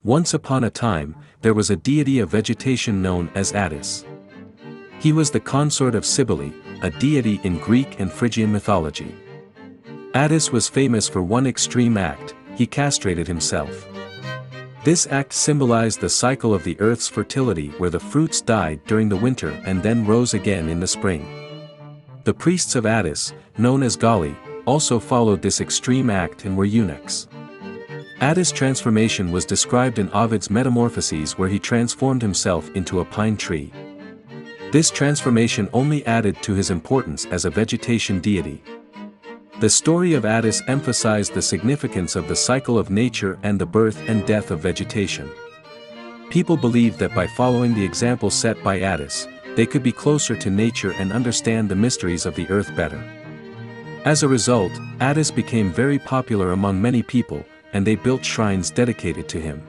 Once upon a time, there was a deity of vegetation known as Addis. He was the consort of Cybele, a deity in Greek and Phrygian mythology. Addis was famous for one extreme act: he castrated himself. This act symbolized the cycle of the earth's fertility, where the fruits died during the winter and then rose again in the spring. The priests of Addis, known as Gali, also followed this extreme act and were eunuchs. Addis' transformation was described in Ovid's Metamorphoses, where he transformed himself into a pine tree. This transformation only added to his importance as a vegetation deity. The story of Addis emphasized the significance of the cycle of nature and the birth and death of vegetation. People believed that by following the example set by Addis, they could be closer to nature and understand the mysteries of the earth better. As a result, Addis became very popular among many people, and they built shrines dedicated to him.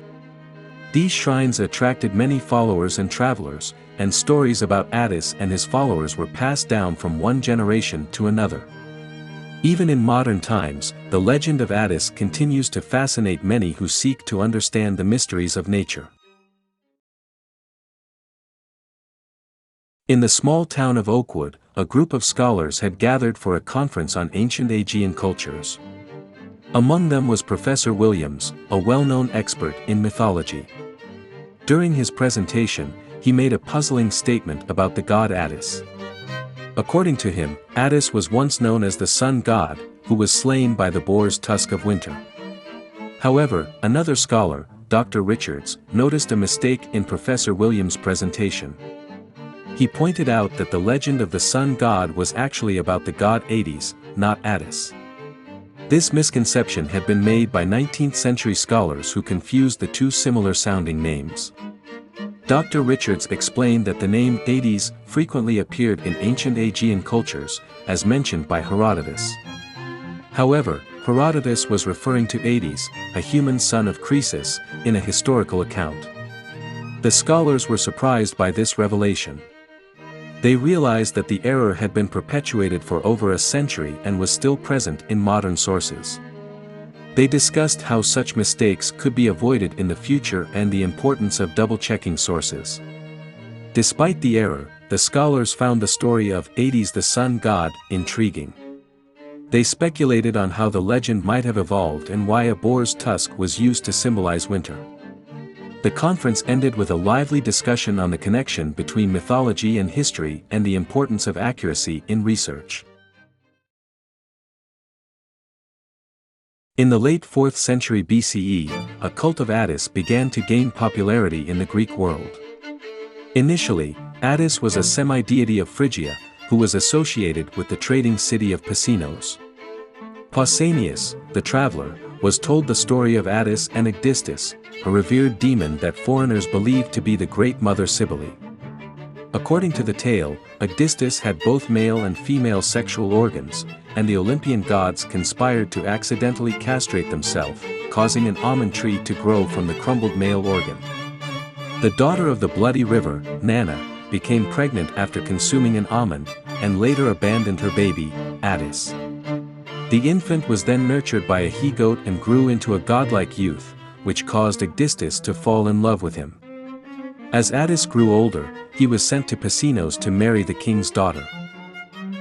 These shrines attracted many followers and travelers, and stories about Addis and his followers were passed down from one generation to another. Even in modern times, the legend of Addis continues to fascinate many who seek to understand the mysteries of nature. In the small town of Oakwood, a group of scholars had gathered for a conference on ancient Aegean cultures. Among them was Professor Williams, a well-known expert in mythology. During his presentation, he made a puzzling statement about the god Attis. According to him, Attis was once known as the sun god, who was slain by the boar's tusk of winter. However, another scholar, Dr. Richards, noticed a mistake in Professor Williams' presentation. He pointed out that the legend of the sun god was actually about the god Addis, not Attis. This misconception had been made by 19th-century scholars who confused the two similar-sounding names. Dr. Richards explained that the name Addis frequently appeared in ancient Aegean cultures, as mentioned by Herodotus. However, Herodotus was referring to Addis, a human son of Croesus, in a historical account. The scholars were surprised by this revelation. They realized that the error had been perpetuated for over a century and was still present in modern sources. They discussed how such mistakes could be avoided in the future and the importance of double-checking sources. Despite the error, the scholars found the story of Addis the sun god intriguing. They speculated on how the legend might have evolved and why a boar's tusk was used to symbolize winter. The conference ended with a lively discussion on the connection between mythology and history and the importance of accuracy in research. In the late 4th century BCE, a cult of Attis began to gain popularity in the Greek world. Initially, Attis was a semi-deity of Phrygia, who was associated with the trading city of Pausanias. Pausanias, the traveler, was told the story of Attis and Addis, a revered demon that foreigners believed to be the great mother Cybele. According to the tale, Addis had both male and female sexual organs, and the Olympian gods conspired to accidentally castrate themselves, causing an almond tree to grow from the crumbled male organ. The daughter of the bloody river, Nana, became pregnant after consuming an almond, and later abandoned her baby, Addis. The infant was then nurtured by a he-goat and grew into a godlike youth, which caused Addis to fall in love with him. As Addis grew older, he was sent to Pausanias to marry the king's daughter.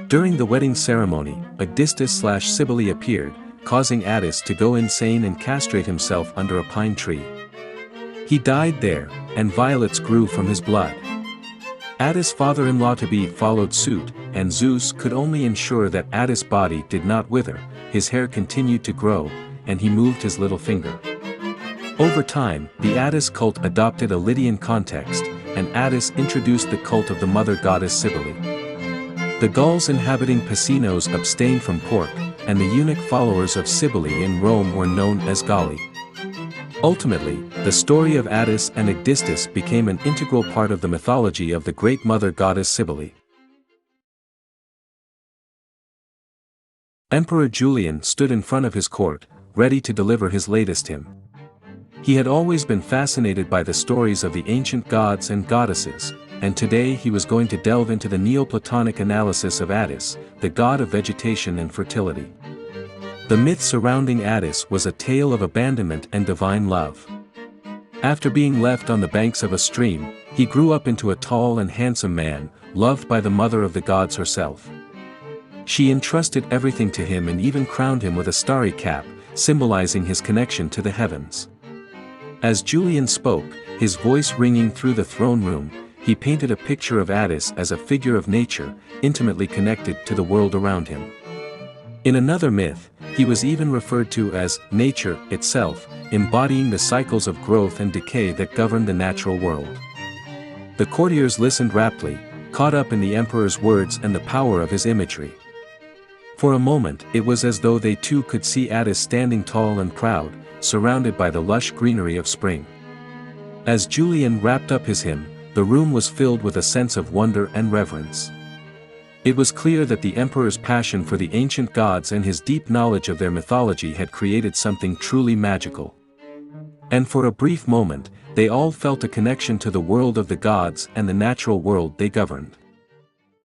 During the wedding ceremony, Addis/Cybele appeared, causing Addis to go insane and castrate himself under a pine tree. He died there, and violets grew from his blood. Addis' father-in-law-to-be followed suit, and Zeus could only ensure that Addis' body did not wither, his hair continued to grow, and he moved his little finger. Over time, the Addis cult adopted a Lydian context, and Addis introduced the cult of the mother goddess Cybele. The Gauls inhabiting Pausanias abstained from pork, and the eunuch followers of Cybele in Rome were known as Galli. Ultimately, the story of Addis and Addis became an integral part of the mythology of the great mother goddess Cybele. Emperor Julian stood in front of his court, ready to deliver his latest hymn. He had always been fascinated by the stories of the ancient gods and goddesses, and today he was going to delve into the Neoplatonic analysis of Addis, the god of vegetation and fertility. The myth surrounding Addis was a tale of abandonment and divine love. After being left on the banks of a stream, he grew up into a tall and handsome man, loved by the mother of the gods herself. She entrusted everything to him and even crowned him with a starry cap, symbolizing his connection to the heavens. As Julian spoke, his voice ringing through the throne room, he painted a picture of Addis as a figure of nature, intimately connected to the world around him. In another myth, he was even referred to as nature itself, embodying the cycles of growth and decay that govern the natural world. The courtiers listened raptly, caught up in the emperor's words and the power of his imagery. For a moment it was as though they too could see Addis standing tall and proud, surrounded by the lush greenery of spring. As Julian wrapped up his hymn, the room was filled with a sense of wonder and reverence. It was clear that the emperor's passion for the ancient gods and his deep knowledge of their mythology had created something truly magical. And for a brief moment, they all felt a connection to the world of the gods and the natural world they governed.